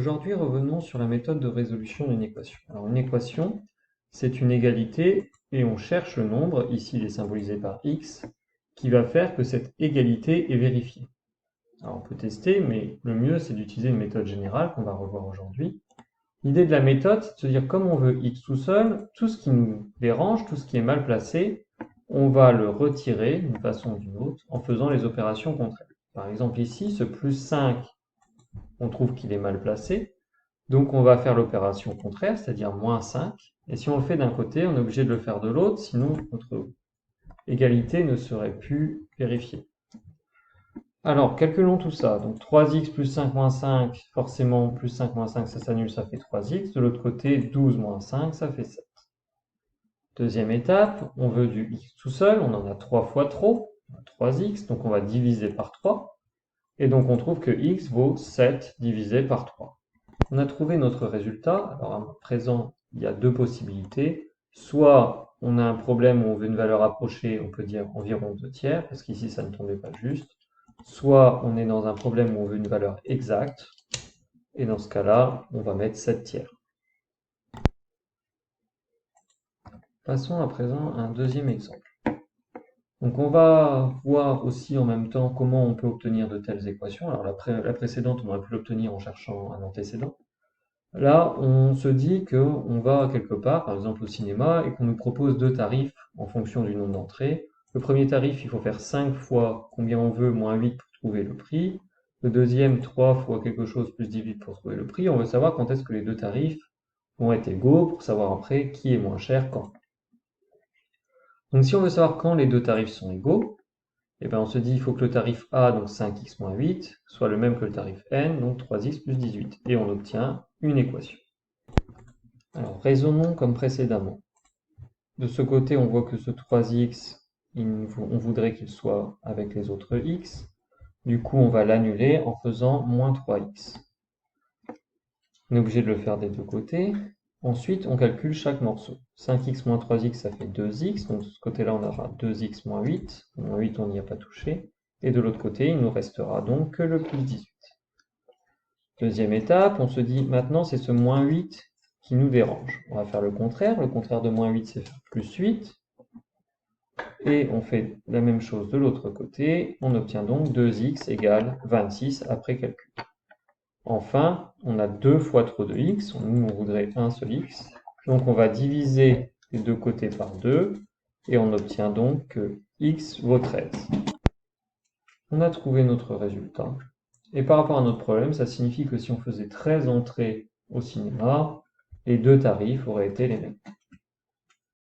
Aujourd'hui, revenons sur la méthode de résolution d'une équation. Alors, une équation, c'est une égalité et on cherche le nombre, ici il est symbolisé par x, qui va faire que cette égalité est vérifiée. Alors, on peut tester, mais le mieux, c'est d'utiliser une méthode générale qu'on va revoir aujourd'hui. L'idée de la méthode, c'est de se dire, comme on veut x tout seul, tout ce qui nous dérange, tout ce qui est mal placé, on va le retirer d'une façon ou d'une autre en faisant les opérations contre elle. Par exemple, ici, ce plus 5, on trouve qu'il est mal placé, donc on va faire l'opération contraire, c'est-à-dire moins 5, et si on le fait d'un côté, on est obligé de le faire de l'autre, sinon notre égalité ne serait plus vérifiée. Alors, calculons tout ça. Donc 3x plus 5 moins 5, forcément, plus 5 moins 5, ça s'annule, ça fait 3x. De l'autre côté, 12 moins 5, ça fait 7. Deuxième étape, on veut du x tout seul, on en a 3 fois trop, 3x, donc on va diviser par 3. Et donc on trouve que x vaut 7 divisé par 3. On a trouvé notre résultat. Alors à présent, il y a deux possibilités. Soit on a un problème où on veut une valeur approchée, on peut dire environ 2 tiers, parce qu'ici ça ne tombait pas juste. Soit on est dans un problème où on veut une valeur exacte, et dans ce cas-là, on va mettre 7 tiers. Passons à présent à un deuxième exemple. Donc on va voir aussi en même temps comment on peut obtenir de telles équations. Alors la précédente, on aurait pu l'obtenir en cherchant un antécédent. Là, on se dit qu'on va quelque part, par exemple au cinéma, et qu'on nous propose deux tarifs en fonction du nombre d'entrées. Le premier tarif, il faut faire 5 fois combien on veut, moins 8 pour trouver le prix. Le deuxième, 3 fois quelque chose plus 18 pour trouver le prix. On veut savoir quand est-ce que les deux tarifs vont être égaux pour savoir après qui est moins cher quand. Donc si on veut savoir quand les deux tarifs sont égaux, eh bien on se dit qu'il faut que le tarif A, donc 5x moins 8, soit le même que le tarif N, donc 3x plus 18. Et on obtient une équation. Alors, raisonnons comme précédemment. De ce côté, on voit que ce 3x, on voudrait qu'il soit avec les autres x. Du coup, on va l'annuler en faisant moins 3x. On est obligé de le faire des deux côtés. Ensuite, on calcule chaque morceau. 5x moins 3x, ça fait 2x. Donc, de ce côté-là, on aura 2x moins 8. Moins 8, on n'y a pas touché. Et de l'autre côté, il nous restera donc que le plus 18. Deuxième étape, on se dit maintenant, c'est ce moins 8 qui nous dérange. On va faire le contraire. Le contraire de moins 8, c'est faire plus 8. Et on fait la même chose de l'autre côté. On obtient donc 2x égale 26 après calcul. Enfin, on a 2 fois trop de x. Nous, on voudrait un seul x. Donc, on va diviser les deux côtés par 2. Et on obtient donc que x vaut 13. On a trouvé notre résultat. Et par rapport à notre problème, ça signifie que si on faisait 13 entrées au cinéma, les deux tarifs auraient été les mêmes.